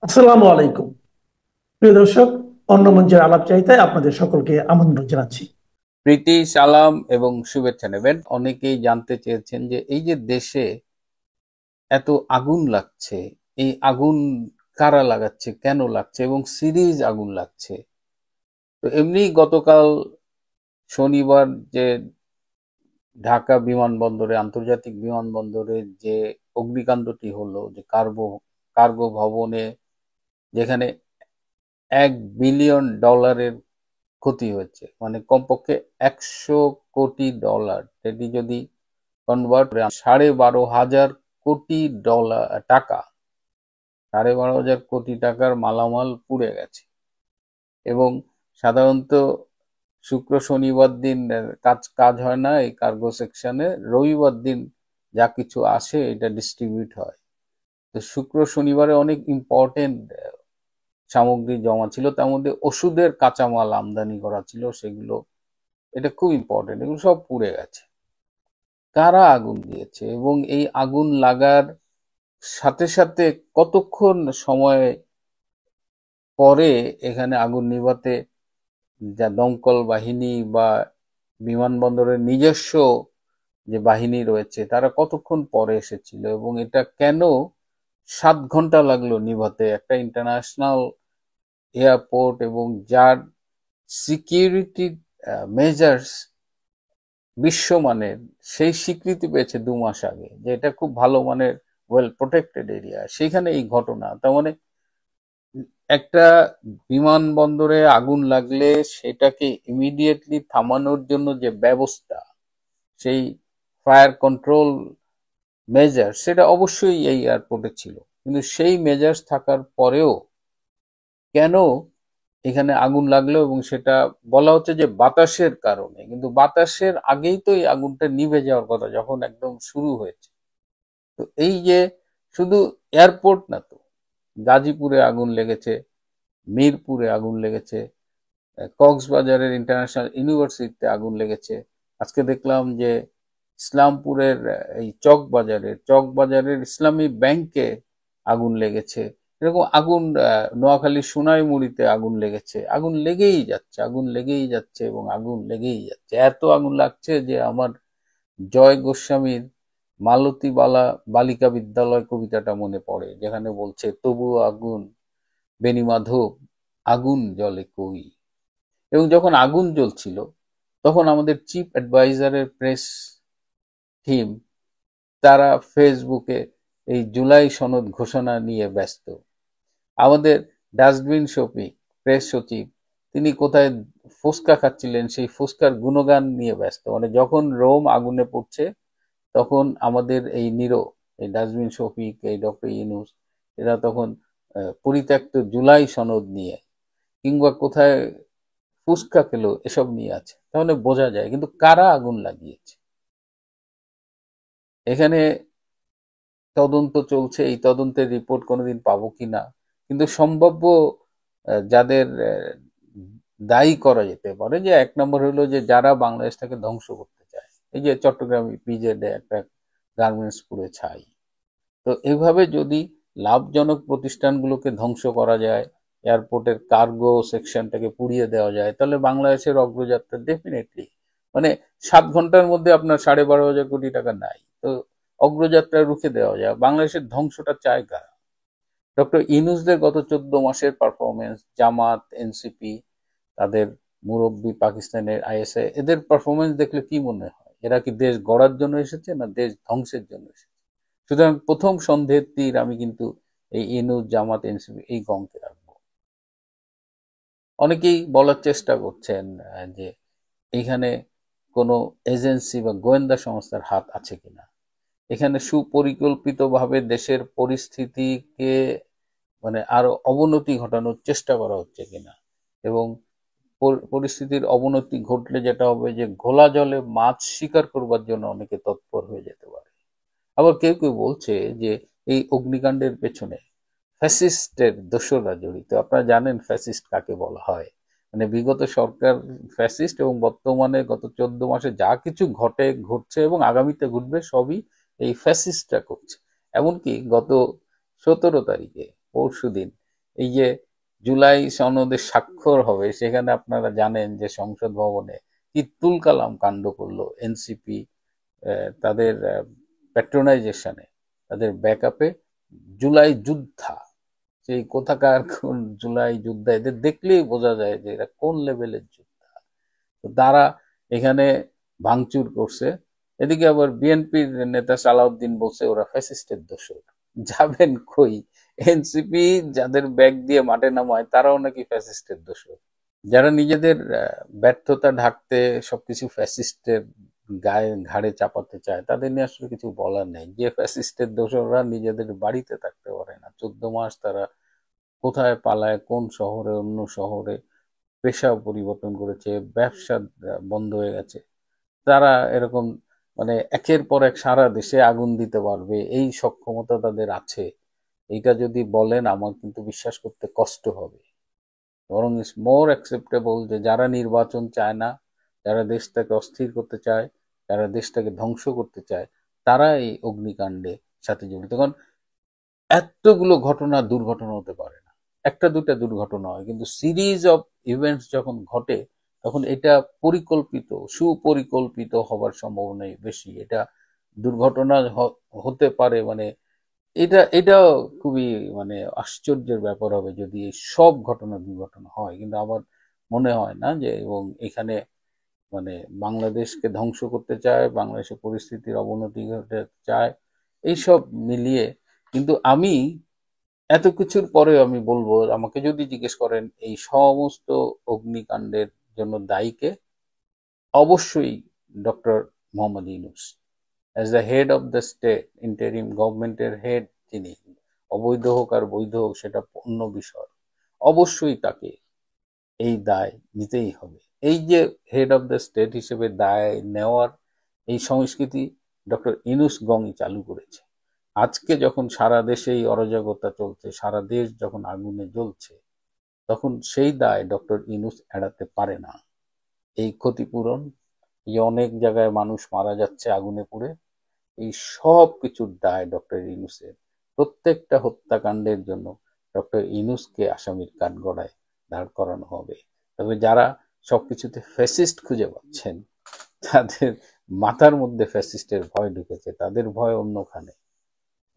আসসালামু আলাইকুম। প্রিয় দর্শক, অন্য মঞ্চের আলাপ চাইতায় আপনাদের সকলকে আমন্ত্রণ জানাচ্ছি। প্রীতি, সালাম এবং শুভেচ্ছা নেবেন। অনেকেই জানতে চেয়েছেন যে এই যে দেশে এত আগুন লাগছে, এই আগুন কারা লাগাচ্ছে, কেন লাগছে এবং সিরিজ আগুন লাগছে। তো এমনি গতকাল শনিবার যে ঢাকা বিমানবন্দরে, আন্তর্জাতিক বিমানবন্দরে যে অগ্নিকাণ্ডটি হলো, যে কার্গো ভবনে, যেখানে $1 বিলিয়ন ক্ষতি হয়েছে, মানে কমপক্ষে 100 কোটি ডলার। এটি যদি কনভার্ট করে 12,500 কোটি টাকা, 12,500 কোটি টাকার মালামাল পুড়ে গেছে। এবং সাধারণত শুক্র শনিবার দিন কাজ কাজ হয় না এই কার্গো সেকশনে, রবিবার দিন যা কিছু আসে এটা ডিস্ট্রিবিউট হয়। তো শুক্র শনিবারে অনেক ইম্পর্টেন্ট সামগ্রী জমা ছিল, তার মধ্যে ওষুধের কাঁচামাল আমদানি করা ছিল, সেগুলো, এটা খুব ইম্পর্টেন্ট, এগুলো সব পুড়ে গেছে। কারা আগুন দিয়েছে এবং এই আগুন লাগার সাথে সাথে কতক্ষণ সময় পরে এখানে আগুন নিভাতে যা দমকল বাহিনী বা বিমানবন্দরের নিজস্ব যে বাহিনী রয়েছে তারা কতক্ষণ পরে এসেছিল এবং এটা কেন 7 ঘন্টা লাগলো নিভাতে? একটা ইন্টারন্যাশনাল এয়ারপোর্ট এবং যার সিকিউরিটি মেজার্স বিশ্বমানের, সেই স্বীকৃতি পেয়েছে 2 মাস আগে যে এটা খুব ভালো মানের, ওয়েল প্রোটেক্টেড এরিয়া, সেখানে এই ঘটনা। তার মানে একটা বিমানবন্দরে আগুন লাগলে সেটাকে ইমিডিয়েটলি থামানোর জন্য যে ব্যবস্থা, সেই ফায়ার কন্ট্রোল মেজার, সেটা অবশ্যই এই এয়ারপোর্টে ছিল। কিন্তু সেই মেজার্স থাকার পরেও কেন এখানে আগুন লাগলো? এবং সেটা বলা হচ্ছে যে বাতাসের কারণে, কিন্তু বাতাসের আগেই তো এই আগুনটা নিভে যাওয়ার কথা যখন একদম শুরু হয়েছে। তো এই যে শুধু এয়ারপোর্ট না তো, গাজীপুরে আগুন লেগেছে, মিরপুরে আগুন লেগেছে, কক্সবাজারের ইন্টারন্যাশনাল ইউনিভার্সিটিতে আগুন লেগেছে। আজকে দেখলাম যে ইসলামপুরের এই চকবাজারের ইসলামী ব্যাংকে আগুন লেগেছে। এরকম আগুন নোয়াখালীর সোনাইমুড়িতে আগুন লেগেছে। আগুন লেগেই যাচ্ছে, আগুন লেগেই যাচ্ছে এবং আগুন লেগেই যাচ্ছে। এত আগুন লাগছে যে আমার জয় গোস্বামীর মালতী বালা বালিকা বিদ্যালয় কবিতাটা মনে পড়ে, যেখানে বলছে তবুও আগুন বেণীমাধব, আগুন জ্বলে কই। এবং যখন আগুন জ্বলছিল তখন আমাদের চিফ অ্যাডভাইজারের প্রেস টিম, তারা ফেসবুকে এই জুলাই সনদ ঘোষণা নিয়ে ব্যস্ত। আমাদের ডাস্টবিন শফিক, প্রেস সচিব, তিনি কোথায় ফুচকা খাচ্ছিলেন, সেই ফুচকার গুণগান নিয়ে ব্যস্ত। মানে যখন রোম আগুনে পড়ছে তখন আমাদের এই এই ডাস্টবিন শফিক, এই ডক্টর ইউনূস, এরা তখন পরিত্যক্ত জুলাই সনদ নিয়ে, কিংবা কোথায় ফুচকা খেলো, এসব নিয়ে আছে। তাহলে বোঝা যায় কিন্তু কারা আগুন লাগিয়েছে। এখানে তদন্ত চলছে, এই তদন্তের রিপোর্ট কোনোদিন পাবো কিনা, কিন্তু সম্ভাব্য যাদের দায়ী করা যেতে পারে, যে 1 নম্বর হলো যে যারা বাংলাদেশটাকে ধ্বংস করতে চায়। এই যে চট্টগ্রাম ইপিজেডে একটা গার্মেন্টস পুড়ে ছাই। তো এভাবে যদি লাভজনক প্রতিষ্ঠানগুলোকে ধ্বংস করা যায়, এয়ারপোর্টের কার্গো সেকশনটাকে পুড়িয়ে দেওয়া যায়, তাহলে বাংলাদেশের অগ্রযাত্রা ডেফিনেটলি, মানে 7 ঘন্টার মধ্যে আপনার 12,500 কোটি টাকা নাই, তো অগ্রযাত্রা রুখে দেওয়া যায়। বাংলাদেশের ধ্বংসটা চায় কারা? ডক্টর ইউনূসদের গত 14 মাসের পারফরমেন্স, জামাত, এনসিপি, তাদের মুরব্বী পাকিস্তানের আইএসআই, এদের পারফরমেন্স দেখলে কি মনে হয়? এরা কি দেশ গড়ার জন্য এসেছে না দেশ ধ্বংসের জন্য এসেছে? সুতরাং প্রথম সন্দেহের তীর আমি কিন্তু এই ইউনূস, জামাত, এনসিপি এই গংকে রাখবো। অনেকেই বলার চেষ্টা করছেন যে এখানে কোনো এজেন্সি বা গোয়েন্দা সংস্থার হাত আছে কিনা, এখানে সুপরিকল্পিতভাবে দেশের পরিস্থিতিকে মানে আরো অবনতি ঘটানোর চেষ্টা করা হচ্ছে কিনা। এবং পরিস্থিতির অবনতি ঘটলে যেটা হবে যে ঘোলা জলে মাছ শিকার করবার জন্য অনেকে তৎপর হয়ে যেতে পারে। আবার কেউ কেউ বলছে যে এই অগ্নিকাণ্ডের পেছনে ফ্যাসিস্টের দোসররা জড়িত। আপনারা জানেন ফ্যাসিস্ট কাকে বলা হয়। মানে বিগত সরকার ফ্যাসিস্ট, এবং বর্তমানে গত 14 মাসে যা কিছু ঘটছে এবং আগামীতে ঘটবে সবই এই ফ্যাসিস্টরা করছে। এমনকি গত 17 তারিখে, পরশুদিন, এই যে জুলাই সনদে স্বাক্ষর হবে, সেখানে আপনারা জানেন যে সংসদ ভবনে কি তুলকালাম কাণ্ড করলো এনসিপি। তাদের প্যাট্রোনাইজেশনে, তাদের ব্যাকআপে জুলাই যোদ্ধা, সেই কোথাকার কোন জুলাই যোদ্ধা, এদের দেখলেই বোঝা যায় যে এরা কোন লেভেলের যোদ্ধা। তো তারা এখানে ভাঙচুর করছে। এদিকে আবার বিএনপির নেতা সালাউদ্দিন বলছে ওরা ফ্যাসিস্টের দোষর। যাবেন কই? এনসিপি যাদের ব্যাগ দিয়ে মাঠে নামায় তারাও নাকি ফ্যাসিস্টের দোষর। যারা নিজেদের ব্যর্থতা ঢাকতে সবকিছু ফ্যাসিস্টের গায়ে ঘাড়ে চাপাতে চায়, তাদের নিয়ে আসলে কিছু বলার নেই। যে ফ্যাসিস্টের দোসররা নিজেদের বাড়িতে থাকতে পারে না, 14 মাস তারা কোথায় পালায়, কোন শহরে অন্য শহরে, পেশা পরিবর্তন করেছে, ব্যবসা বন্ধ হয়ে গেছে, তারা এরকম মানে একের পর এক সারা দেশে আগুন দিতে পারবে এই সক্ষমতা তাদের আছে। এইটা যদি বলেন আমার কিন্তু বিশ্বাস করতে কষ্ট হবে। বরং ইস মোর অ্যাকসেপ্টেবল যে যারা নির্বাচন চায় না, যারা দেশটাকে অস্থির করতে চায়, যারা দেশটাকে ধ্বংস করতে চায়, তারা এই অগ্নিকাণ্ডে সাথে জড়িত। কারণ এতগুলো ঘটনা দুর্ঘটনা হতে পারে না, একটা দুটা দুর্ঘটনা হয়, কিন্তু সিরিজ অফ ইভেন্টস যখন ঘটে তখন এটা পরিকল্পিত, সুপরিকল্পিত হবার সম্ভাবনাই বেশি। এটা দুর্ঘটনা হতে পারে, মানে এটা খুবই মানে আশ্চর্যের ব্যাপার হবে যদি এই সব ঘটনা দুর্ঘটনা হয়। কিন্তু আমার মনে হয় না যে, এবং এখানে মানে বাংলাদেশকে ধ্বংস করতে চায়, বাংলাদেশের পরিস্থিতির অবনতি ঘটতে চায়, এইসব মিলিয়ে। কিন্তু আমি এত কিছুর পরেও আমি বলবো, আমাকে যদি জিজ্ঞেস করেন এই সমস্ত অগ্নিকাণ্ডের জন্য দায়ীকে, অবশ্যই doctor Mohammad Yunus as the head of the state, interim গভর্নমেন্টের হেড যিনি, অবৈধ হোক আর বৈধ হোক সেটা অন্য বিষয়, অবশ্যই তাকে এই দায় নিতেই হবে। এই যে হেড অফ দ্য স্টেট হিসেবে দায় নেওয়ার এই সংস্কৃতি ডক্টর ইউনূস গংই চালু করেছে। আজকে যখন সারা দেশে এই অরাজকতা চলছে, সারা দেশ যখন আগুনে জ্বলছে, তখন সেই দায় ডক্টর ইউনূস এড়াতে পারে না। এই ক্ষতিপূরণ, এই অনেক জায়গায় মানুষ মারা যাচ্ছে আগুনে পুড়ে, এই সব কিছুর দায় ডক্টর ইউনূসের। প্রত্যেকটা হত্যাকাণ্ডের জন্য ডক্টর ইউনূসকে আসামির কাঠগড়ায় দাঁড় করানো হবে। তবে যারা সবকিছুতে ফ্যাসিস্ট খুঁজে পাচ্ছেন, তাদের মাথার মধ্যে ফ্যাসিস্টের ভয় ঢুকেছে, তাদের ভয় অন্যখানে।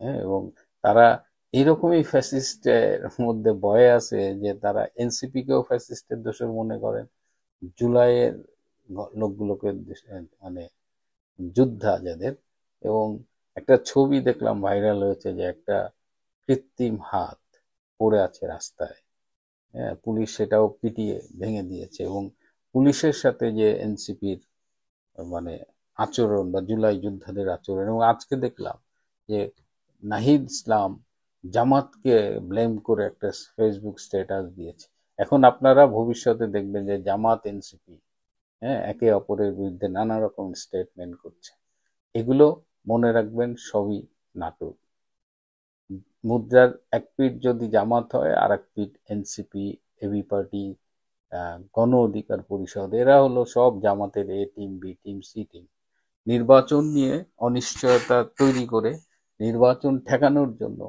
হ্যাঁ, এবং তারা এইরকমই ফ্যাসিস্টের মধ্যে ভয়ে আছে যে তারা এনসিপি কেও ফ্যাসিস্টের দোষর মনে করেন, জুলাইয়ের লোকগুলোকে মানে যোদ্ধা যাদের। এবং একটা ছবি দেখলাম ভাইরাল হয়েছে যে একটা কৃত্রিম হাত পড়ে আছে রাস্তায়, হ্যাঁ, পুলিশ সেটাও পিটিয়ে ভেঙে দিয়েছে। এবং পুলিশের সাথে যে এনসিপির মানে আচরণ বা জুলাই যোদ্ধাদের আচরণ, এবং আজকে দেখলাম যে নাহিদ ইসলাম জামাতকে ব্লেম করে একটা ফেসবুক স্ট্যাটাস দিয়েছে। এখন আপনারা ভবিষ্যতে দেখবেন যে জামাত এনসিপি, হ্যাঁ, একে অপরের বিরুদ্ধে নানা রকম স্টেটমেন্ট করছে। এগুলো মনে রাখবেন সবই নাটক। মুদ্রার এক পিঠ যদি জামাত হয়, আর এক পিঠ এনসিপি, এবি পার্টি, গণ অধিকার পরিষদ, এরা হলো সব জামাতের A team, B team, C team. নির্বাচন নিয়ে অনিশ্চয়তা তৈরি করে নির্বাচন ঠেকানোর জন্য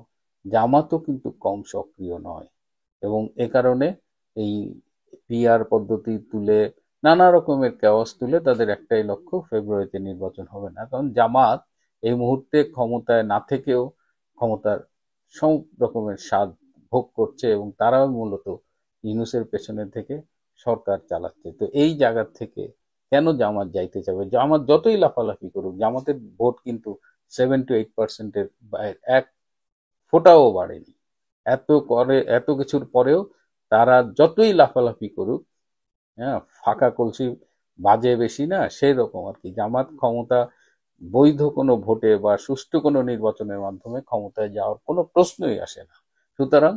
জামাতও কিন্তু কম সক্রিয় নয়। এবং এ কারণে এই পিআর পদ্ধতি তুলে, নানা রকমের কেওয়াস তুলে তাদের একটাই লক্ষ্য, ফেব্রুয়ারিতে নির্বাচন হবে না। কারণ জামাত এই মুহূর্তে ক্ষমতায় না থেকেও ক্ষমতার সব রকমের স্বাদ ভোগ করছে, এবং তারাও মূলত ইউনূসের পেছনে থেকে সরকার চালাচ্ছে। তো এই জায়গা থেকে কেন জামাত যাইতে যাবে? জামাত যতই লাফালাফি করুক, জামাতের ভোট কিন্তু 7 to 8%-এর বাইরে এক ফোঁটাও বাড়েনি। এত কিছুর পরেও তারা যতই লাফালাফি করুক, হ্যাঁ, ফাঁকা কলসি বাজে বেশি না, সেই রকম আর কি। জামাত ক্ষমতা বৈধ কোনো ভোটে বা সুষ্ঠু কোনো নির্বাচনের মাধ্যমে ক্ষমতায় যাওয়ার কোনো প্রশ্নই আসে না। সুতরাং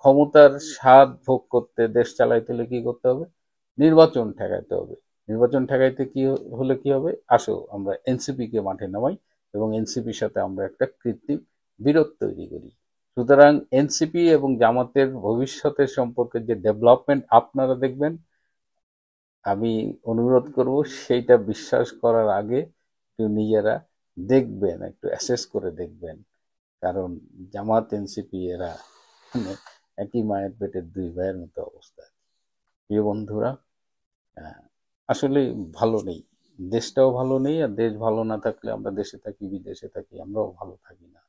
ক্ষমতার স্বাদ ভোগ করতে, দেশ চালাইতে হলে কি করতে হবে? নির্বাচন ঠেকাইতে হবে। নির্বাচন ঠেকাইতে কি হলে কি হবে? আসো আমরা এনসিপি কে মাঠে নামাই এবং এনসিপির সাথে আমরা একটা কৃত্রিম বিরোধ তৈরি করি। সুতরাং এনসিপি এবং জামাতের ভবিষ্যতের সম্পর্কে যে ডেভেলপমেন্ট আপনারা দেখবেন, আমি অনুরোধ করব সেইটা বিশ্বাস করার আগে একটু নিজেরা দেখবেন, একটু অ্যাসেস করে দেখবেন। কারণ জামাত এনসিপি এরা মানে একই মায়ের পেটের দুই ভাইয়ের মতো অবস্থা। প্রিয় বন্ধুরা, আসলে ভালো নেই, দেশটাও ভালো নেই, আর দেশ ভালো না থাকলে আমরা দেশে থাকি বিদেশে থাকি আমরাও ভালো থাকি না।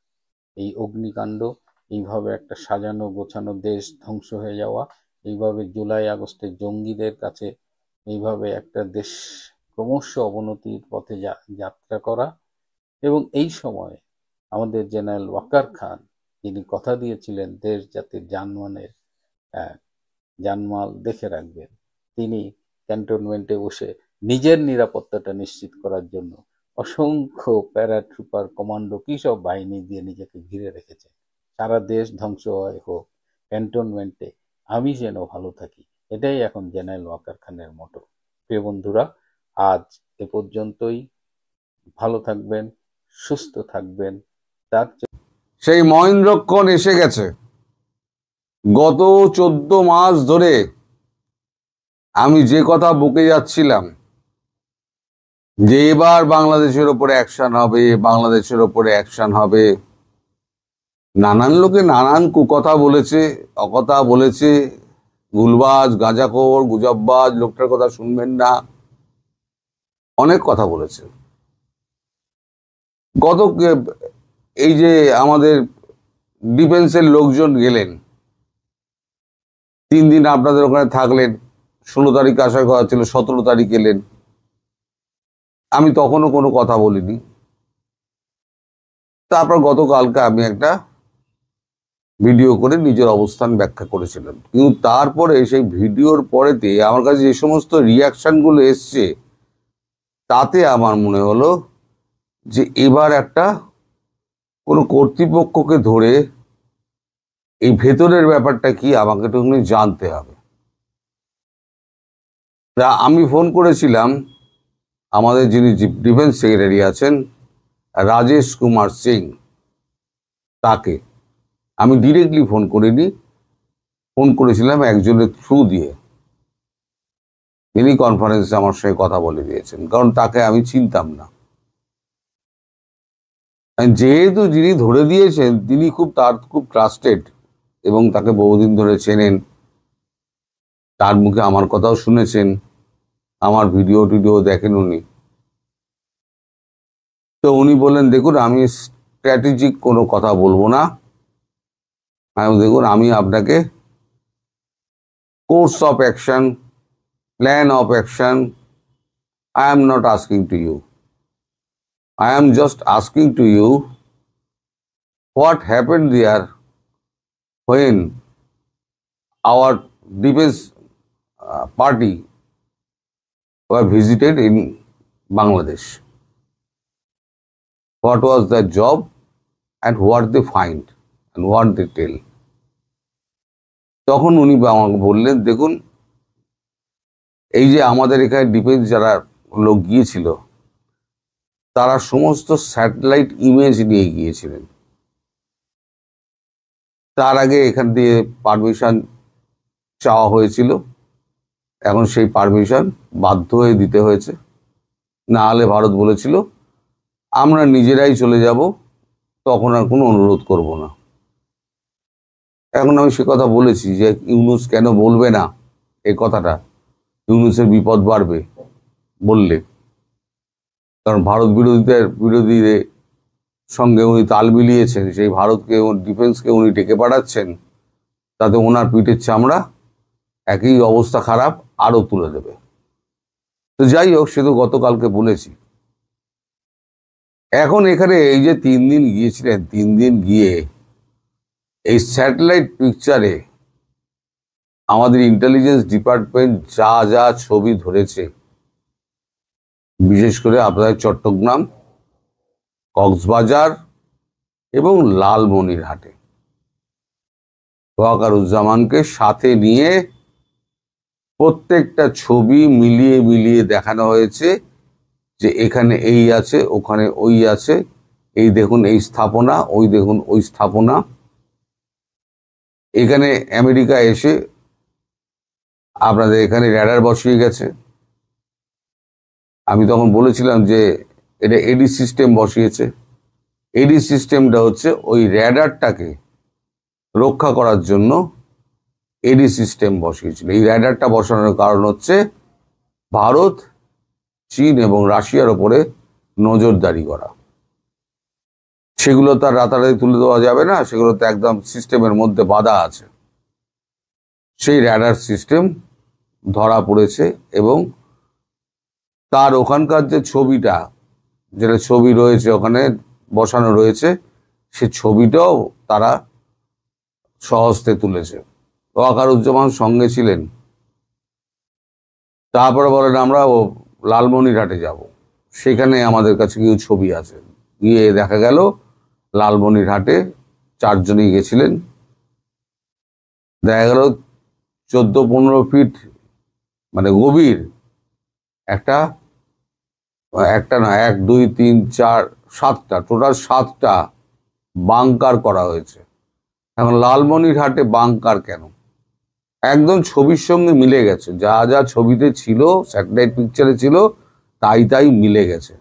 এই অগ্নিকাণ্ড, এইভাবে একটা সাজানো গোছানো দেশ ধ্বংস হয়ে যাওয়া, এইভাবে জুলাই আগস্টে জঙ্গিদের কাছে এইভাবে একটা দেশ ক্রমশ অবনতির পথে যাত্রা করা, এবং এই সময়ে আমাদের জেনারেল ওয়াকার খান, যিনি কথা দিয়েছিলেন দেশ জাতির জানমাল দেখে রাখবেন, তিনি ক্যান্টনমেন্টে বসে নিজের নিরাপত্তাটা নিশ্চিত করার জন্য অসংখ্য প্যারাট্রুপার, কমান্ডো, কি সব বাহিনী দিয়ে নিজেকে ঘিরে রেখেছে। সারা দেশ ধ্বংস হয় হোক, ক্যান্টনমেন্টে আমি যেন ভালো থাকি, এটাই এখন জেনারেল ওয়াকার খানের মতো। প্রিয় বন্ধুরা, আজ এ পর্যন্তই। ভালো থাকবেন, সুস্থ থাকবেন। তার সেই মহেন্দ্রক্ষণ এসে গেছে। গত 14 মাস ধরে আমি যে কথা বকে যাচ্ছিলাম যে এবার বাংলাদেশের ওপরে অ্যাকশন হবে, বাংলাদেশের ওপরে অ্যাকশন হবে, নানান লোকে নানান কুকথা বলেছে, অকথা বলেছে, গুলবাজ, গাঁজাখোর, গুজববাজ, লোকটার কথা শুনবেন না, অনেক কথা বলেছে। এই যে আমাদের ডিফেন্সের লোকজন গেলেন, 3 দিন আপনাদের ওখানে থাকলেন, 16 তারিখ আসার কথা ছিল, 17 তারিখ এলেন, আমি তখনও কোনো কথা বলিনি। তারপর গতকালকে আমি একটা ভিডিও করে নিজের অবস্থান ব্যাখ্যা করেছিলাম, কিন্তু তারপরে সেই ভিডিওর পরেতে আমার কাছে যে সমস্ত রিয়াকশনগুলো এসছে, তাতে আমার মনে হলো যে এবার একটা কোনো কর্তৃপক্ষকে ধরে এই ভেতরের ব্যাপারটা কি আমাকে একটু জানতে হবে। তা আমি ফোন করেছিলাম আমাদের যিনি ডিফেন্স সেক্রেটারি আছেন, রাজেশ কুমার সিং, তাকে আমি ডিরেক্টলি ফোন করিনি, ফোন করেছিলাম একজনের থ্রু দিয়ে। তিনি কনফারেন্সে আমার সঙ্গে কথা বলে দিয়েছেন, কারণ তাকে আমি চিনতাম না। যেহেতু যিনি ধরে দিয়েছেন তিনি খুব ট্রাস্টেড এবং তাকে বহুদিন ধরে চেনেন, তার মুখে আমার কথাও শুনেছেন, আমার ভিডিও টিডিও দেখেন উনি। তো উনি বললেন, দেখুন আমি স্ট্র্যাটেজিক কোনো কথা বলবো না, দেখুন আমি আপনাকে course of action, plan of action, I am not asking to you. I am just asking to you what happened there when our defense party were visited in Bangladesh. What was their job and what they find and what they tell. তখন উনি আমাকে বললেন, দেখুন এই যে আমাদের এখানে defence যারা লোক গিয়েছিল তারা সমস্ত স্যাটেলাইট ইমেজ নিয়ে গিয়েছিলেন। তার আগে এখান দিয়ে পারমিশন চাওয়া হয়েছিল, এখন সেই পারমিশন বাধ্য হয়ে দিতে হয়েছে, না হলে ভারত বলেছিল আমরা নিজেরাই চলে যাব, তখন আর কোনো অনুরোধ করব না। এখন আমি সে কথা বলেছি যে ইউনূস কেন বলবে না এই কথাটা, ইউনূসের বিপদ বাড়বে বললে, কারণ ভারত বিরোধীদের সঙ্গে উনি তাল মিলিয়েছেন, সেই ভারতকে ডিফেন্সকে উনি ডেকে পাঠাচ্ছেন, তাতে ওনার পিঠের চামড়া একই অবস্থা খারাপ আরো তুলে দেবে। তো যাই হোক, সে তো গতকালকে বলেছি। এখন এখানে এই যে 3 দিন গিয়েছিলেন, 3 দিন গিয়ে এই স্যাটেলাইট পিকচারে আমাদের ইন্টেলিজেন্স ডিপার্টমেন্ট যা যা ছবি ধরেছে, বিশেষ করে আপনাদের চট্টগ্রাম, কক্সবাজার এবং লালমনিরহাটে ওয়াকারুজ্জামানকে সাথে নিয়ে প্রত্যেকটা ছবি মিলিয়ে মিলিয়ে দেখানো হয়েছে যে এখানে এই আছে, ওখানে ওই আছে, এই দেখুন এই স্থাপনা, ওই দেখুন ওই স্থাপনা। এখানে আমেরিকা এসে আপনাদের এখানে র্যাডার বসিয়ে গেছে। আমি তখন বলেছিলাম যে এটা এডি সিস্টেম বসিয়েছে। এডি সিস্টেমটা হচ্ছে ওই র্যাডারটাকে রক্ষা করার জন্য এডি সিস্টেম বসিয়েছিল। এই র্যাডারটা বসানোর কারণ হচ্ছে ভারত, চীন এবং রাশিয়ার ওপরে নজরদারি করা। সেগুলো তার রাতারাতি তুলে দেওয়া যাবে না, সেগুলো তো একদম সিস্টেমের মধ্যে বাধা আছে। সেই র্যাডার সিস্টেম ধরা পড়েছে এবং তার ওখানকার যে ছবিটা, যেটা ছবি রয়েছে ওখানে বসানো রয়েছে, সে ছবিটাও তারা স্বহস্তে তুলেছে। ওয়াকারুজ্জামান সঙ্গে ছিলেন। তারপরে বলেন আমরা লালমনিরহাটে যাব, সেখানে আমাদের কাছে কিছু ছবি আছে। গিয়ে দেখা গেল লালমনিরহাটে 4 জনই গেছিলেন। দেখা গেল 14-15 ফিট মানে গভীর একটা না, 1 2 3 4 7টা, টোটাল 7টা বাংকার করা হয়েছে। এখন লালমনিরহাটে বাংকার কেন? একদম ছবির সঙ্গে মিলে গেছে, যা যা ছবিতে ছিল, স্যাটেলাইট পিকচারে ছিল, তাই মিলে গেছে।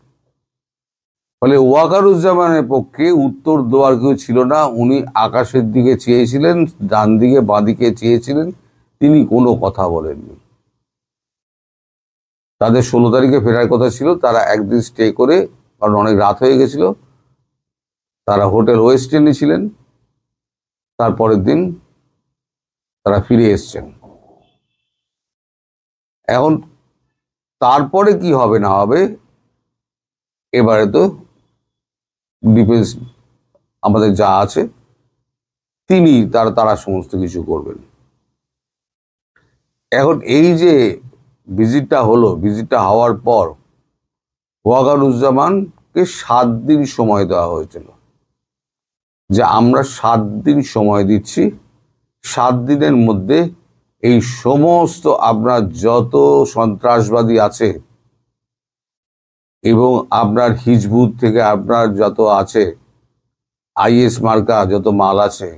ফলে ওয়াকারুজ্জামানের পক্ষে উত্তর দেওয়ার কেউ ছিল না। উনি আকাশের দিকে চেয়েছিলেন, ডান দিকে বাঁ দিকে চেয়েছিলেন, তিনি কোনো কথা বলেননি। তাদের 16 তারিখে ফেরার কথা ছিল, তারা একদিন স্টে করে, কারণ অনেক রাত হয়ে গেছিল, তারা হোটেল ওয়েস্ট এন্ডে ছিলেন। তারপরের দিন তারা ফিরে এসছেন। এখন তারপরে কি হবে না হবে, এবারে তো ডিফেন্স আমাদের যা আছে তারা সমস্ত কিছু করবেন। এখন এই যে ভিজিটটা হলো, ভিজিটটা হওয়ার পর ওয়াকারুজ্জামানকে 7 দিন সময় দেওয়া হয়েছিল, যে আমরা 7 দিন সময় দিচ্ছি, 7 দিনের মধ্যে এই সমস্ত আপনার যত সন্ত্রাসবাদী আছে এবং আপনার হিজবুত থেকে আপনার যত আছে, আইএস মার্কা যত মাল আছে,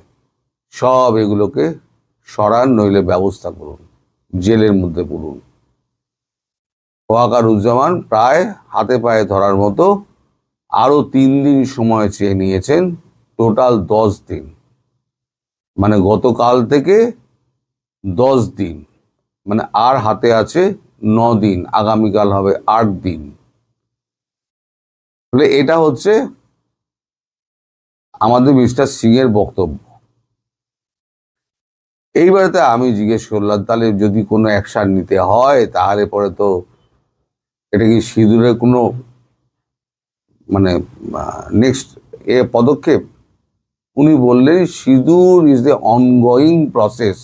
সব এগুলোকে সরান, নইলে ব্যবস্থা করুন, জেলের মধ্যে পুরুন। ওয়াকারুজ্জামান প্রায় হাতে পায়ে ধরার মতো আরো 3 দিন সময় চেয়ে নিয়েছেন, টোটাল 10 দিন। মানে গতকাল থেকে 10 দিন, মানে আর হাতে আছে 9 দিন, আগামীকাল হবে 8 দিন। তাহলে এটা হচ্ছে আমাদের মিস্টার সিং এর বক্তব্য। এইবারেতে আমি জিজ্ঞেস করলাম, তাহলে যদি কোনো অ্যাকশন নিতে হয় তাহলে পরে তো এটা কি সিঁদুরের কোনো মানে নেক্সট পদক্ষেপ? উনি বললেন, সিঁদুর ইজ দ্য অনগোয়িং প্রসেস।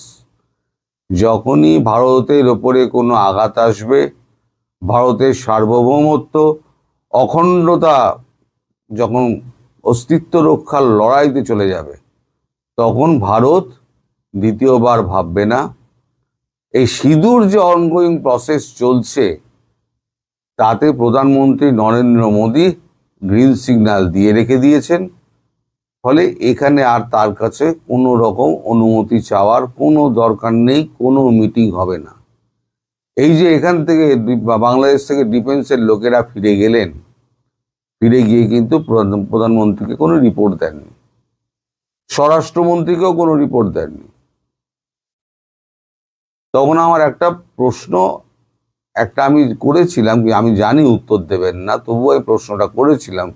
যখনই ভারতের ওপরে কোনো আঘাত আসবে, ভারতের সার্বভৌমত্ব, অখণ্ডতা যখন অস্তিত্ব রক্ষার লড়াইতে চলে যাবে, তখন ভারত দ্বিতীয়বার ভাববে না। এই সিঁদুর যে অনগোয়িং প্রসেস চলছে, তাতে প্রধানমন্ত্রী নরেন্দ্র মোদী গ্রিন সিগন্যাল দিয়ে রেখে দিয়েছেন। ফলে এখানে আর তার কাছে কোনো রকম অনুমতি চাওয়ার কোনো দরকার নেই, কোনো মিটিং হবে না। এই যে এখান থেকে বাংলাদেশ থেকে ডিফেন্সের লোকেরা ফিরে গেলেন, ফিরে গিয়ে কিন্তু প্রধানমন্ত্রীকে কোনো রিপোর্ট দেননি, স্বরাষ্ট্রমন্ত্রীকেও কোনো রিপোর্ট দেননি। তখন আমার একটা প্রশ্ন আমি করেছিলাম, কি আমি জানি উত্তর দেবেন না, তবুও এই প্রশ্নটা করেছিলাম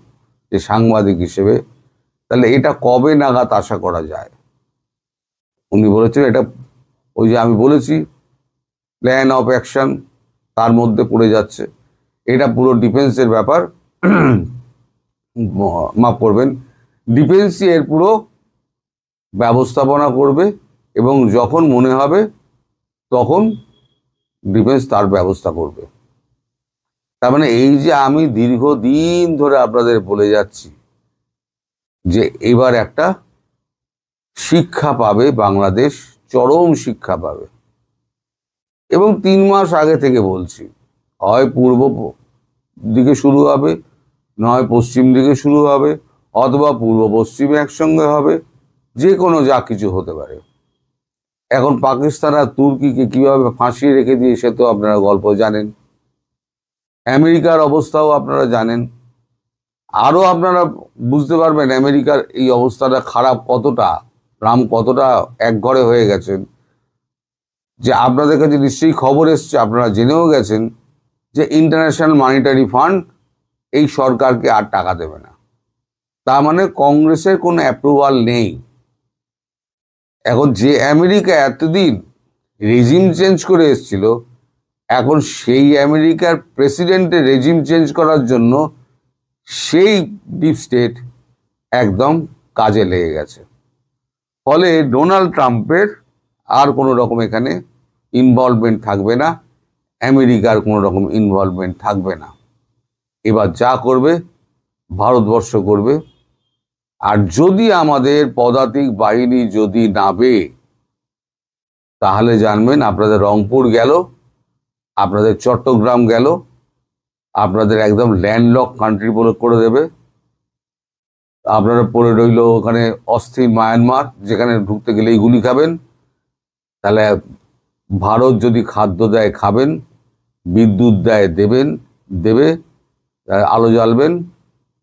যে সাংবাদিক হিসেবে, তাহলে এটা কবে নাগাদ আশা করা যায়? উনি বলেছেন এটা ওই যে আমি বলেছি প্ল্যান অফ অ্যাকশন, তার মধ্যে পড়ে যাচ্ছে। এটা পুরো ডিফেন্সের ব্যাপার, মাফ করবেন, ডিফেন্সই এর পুরো ব্যবস্থাপনা করবে এবং যখন মনে হবে তখন ডিফেন্স তার ব্যবস্থা করবে। তার মানে এই যে আমি দীর্ঘদিন ধরে আপনাদের বলে যাচ্ছি যে এবার একটা শিক্ষা পাবে বাংলাদেশ, চরম শিক্ষা পাবে। এবং 3 মাস আগে থেকে বলছি, হয় পূর্ব দিকে শুরু হবে, নয় পশ্চিম দিকে শুরু হবে, অথবা পূর্ব পশ্চিমে একসঙ্গে হবে, যে কোনো যা কিছু হতে পারে। এখন পাকিস্তান আর তুর্কিকে কিভাবে ফাঁসিয়ে রেখে দিয়ে সে তো আপনারা গল্প জানেন, আমেরিকার অবস্থাও আপনারা জানেন। আরো আপনারা বুঝতে পারবেন আমেরিকার এই অবস্থাটা খারাপ কতটা, ট্রাম্প কতটা একঘরে হয়ে গেছেন। যে আপনাদের কাছে নিশ্চয়ই খবর এসছে, আপনারা জেনেও গেছেন যে ইন্টারন্যাশনাল মনিটারি ফান্ড এই সরকারকে আর টাকা দেবে না। তার মানে কংগ্রেসের কোনো অ্যাপ্রুভাল নেই। এখন যে আমেরিকা এতদিন রেজিম চেঞ্জ করে এসেছিল, এখন সেই আমেরিকার প্রেসিডেন্টের রেজিম চেঞ্জ করার জন্য সেই ডিপ স্টেট একদম কাজে লেগে গেছে। ফলে ডোনাল্ড ট্রাম্পের আর কোনো রকম এখানে ইনভলভমেন্ট থাকবে না, আমেরিকার কোনো রকম ইনভলভমেন্ট থাকবে না। এবার যা করবে ভারতবর্ষ করবে। আর যদি আমাদের পদাতিক বাহিনী যদি নাবে, তাহলে জানবেন আপনাদের রংপুর গেল, আপনাদের চট্টগ্রাম গেল, আপনাদের একদম ল্যান্ডলক কান্ট্রি বলে করে দেবে। আপনারা পড়ে রইল ওখানে অস্থির মায়ানমার, যেখানে ঢুকতে গেলেই গুলি খাবেন। তাহলে ভারত যদি খাদ্য দেয় খাবেন, বিদ্যুৎ দেয় দেবে, আলো জ্বালবেন,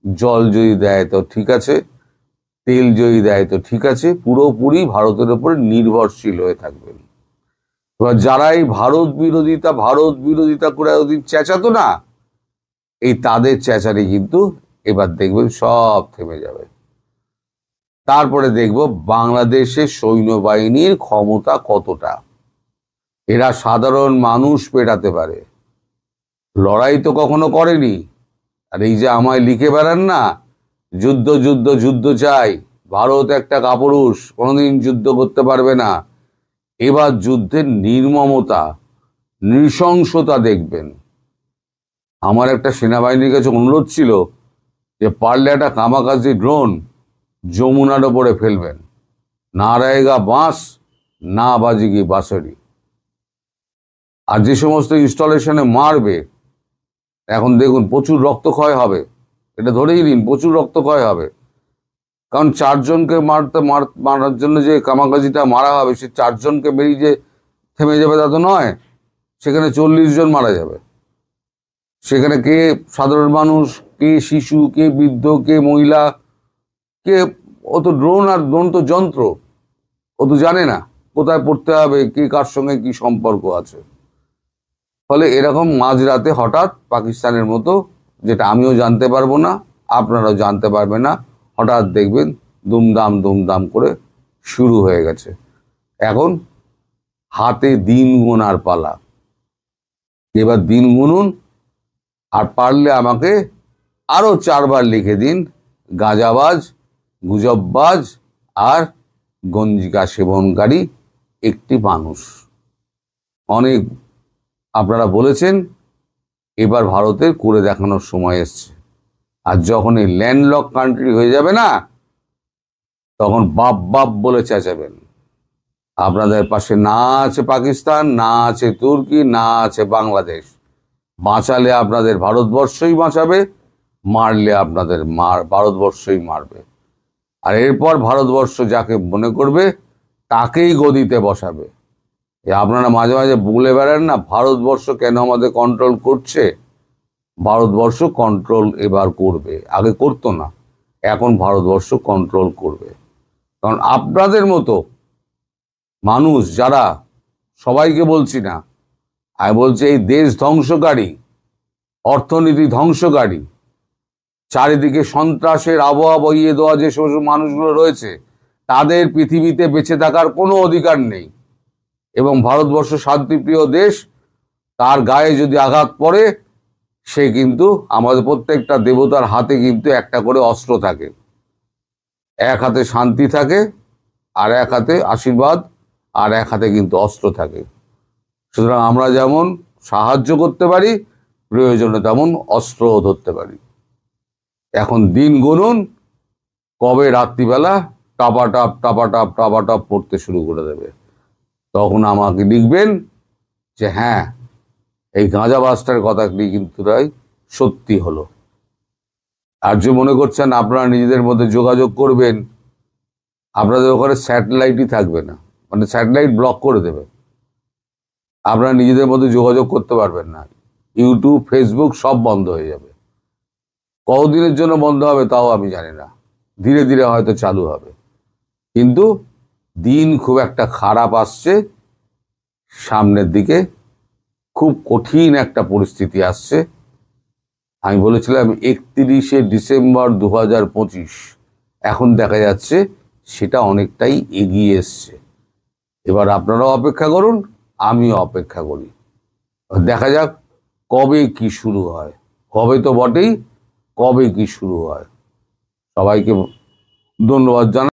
জল যদি দেয় তো ঠিক আছে, তেল যদি দেয় তো ঠিক আছে, পুরোপুরি ভারতের উপর নির্ভরশীল হয়ে থাকবেন। এবার যারা এই ভারত বিরোধিতা করে ওদিন চেঁচাতো না, এই তাদের চেঁচারি কিন্তু এবার দেখবেন সব থেমে যাবে। তারপরে দেখব বাংলাদেশের সৈন্যবাহিনীর ক্ষমতা কতটা। এরা সাধারণ মানুষ পেটাতে পারে, লড়াই তো কখনো করেনি। আর এই যে আমায় লিখে বেড়ান না, যুদ্ধ যুদ্ধ যুদ্ধ চাই, ভারত একটা কাপুরুষ, কোনোদিন যুদ্ধ করতে পারবে না। এবার যুদ্ধের নির্মমতা, নৃশংসতা দেখবেন। আমার একটা সেনাবাহিনীর কাছে অনুরোধ ছিল যে পারলে একটা কামাকাজি ড্রোন যমুনার ওপরে ফেলবেন, না रहेगा বাঁশ না বাজেগি বাঁশরি। আর যে সমস্ত ইনস্টলেশনে মারবে, এখন দেখুন প্রচুর রক্তক্ষয় হবে, এটা ধরেই নিন প্রচুর রক্তক্ষয় হবে। কারণ চারজনকে মারার জন্য যে কামাকাজিটা মারা হবে, সে চারজনকে বেরিয়ে যে থেমে যাবে তা তো নয়, সেখানে 40 জন মারা যাবে। সেখানে কে সাধারণ মানুষ, কে শিশু, কে বৃদ্ধ, কে মহিলা, কে, ও তো ড্রোন, আর ড্রোন তো যন্ত্র, ও তো জানে না কোথায় পড়তে হবে, কে কার সঙ্গে কি সম্পর্ক আছে। ফলে এরকম মাঝরাতে হঠাৎ পাকিস্তানের মতো, যেটা আমিও জানতে পারবো না, আপনারাও জানতে পারবেন না, হঠাৎ দেখবেন দুমদাম করে শুরু হয়ে গেছে। এখন হাতে দিন গোনার পালা। এবার দিন গুনুন, আর পারলে আমাকে আরো 4 বার লিখে দিন গাঁজাবাজ, গুজববাজ আর গঞ্জিকা সেবনকারী একটি মানুষ। অনেক আপনারা বলেছেন, এবার ভারতের করে দেখানোর সময় এসছে। আর যখন এই ল্যান্ডলক কান্ট্রি হয়ে যাবে না, তখন বাপ বলে চেঁচাবেন। আপনাদের পাশে না আছে পাকিস্তান, না আছে তুর্কি, না আছে বাংলাদেশ। বাঁচালে আপনাদের ভারতবর্ষই বাঁচাবে, মারলে আপনাদের ভারতবর্ষই মারবে। আর এরপর ভারতবর্ষ যাকে মনে করবে তাকেই গদিতে বসাবে। আপনারা মাঝে মাঝে বলে বেড়ান না ভারতবর্ষ কেন আমাদের কন্ট্রোল করছে। ভারতবর্ষ কন্ট্রোল এবার করবে, আগে করতো না, এখন ভারতবর্ষ কন্ট্রোল করবে। কারণ আপনাদের মতো মানুষ যারা, সবাইকে বলছি না, আমি বলছি এই দেশ ধ্বংসকারী, অর্থনীতি ধ্বংসকারী, চারিদিকে সন্ত্রাসের আবহাওয়া বইয়ে দেওয়া যে সমস্ত মানুষগুলো রয়েছে, তাদের পৃথিবীতে বেঁচে থাকার কোনো অধিকার নেই। এবং ভারতবর্ষ শান্তিপ্রিয় দেশ, তার গায়ে যদি আঘাত পড়ে, সে কিন্তু আমাদের প্রত্যেকটা দেবতার হাতে কিন্তু একটা করে অস্ত্র থাকে। এক হাতে শান্তি থাকে, আর এক হাতে আশীর্বাদ, আর এক হাতে কিন্তু অস্ত্র থাকে। সুতরাং আমরা যেমন সাহায্য করতে পারি, প্রয়োজনে তেমন অস্ত্রও ধরতে পারি। এখন দিন গুনুন, কবে রাত্রিবেলা টাপাটাপ পড়তে শুরু করে দেবে। তখন আমাকে লিখবেন যে হ্যাঁ, এই গাঁজাবাজটার কথাটি কিন্তু তাই সত্যি হলো। আর যে মনে করছেন আপনারা নিজেদের মধ্যে যোগাযোগ করবেন, আপনাদের ওখানে স্যাটেলাইটই থাকবে না, মানে স্যাটেলাইট ব্লক করে দেবে। আপনারা নিজেদের মধ্যে যোগাযোগ করতে পারবেন না, ইউটিউব, ফেসবুক সব বন্ধ হয়ে যাবে। কতদিনের জন্য বন্ধ হবে তাও আমি জানি না, ধীরে ধীরে হয়তো চালু হবে। কিন্তু দিন খুব একটা খারাপ আসছে, সামনের দিকে খুব কঠিন একটা পরিস্থিতি আসছে। আমি বলেছিলাম 31শে ডিসেম্বর 2025, এখন দেখা যাচ্ছে সেটা অনেকটাই এগিয়ে এসছে। এবার আপনারাও অপেক্ষা করুন, আমিও অপেক্ষা করি, দেখা যাক কবে কি শুরু হয়। কবে তো বটেই, কবে কি শুরু হয়। সবাইকে ধন্যবাদ জানাই।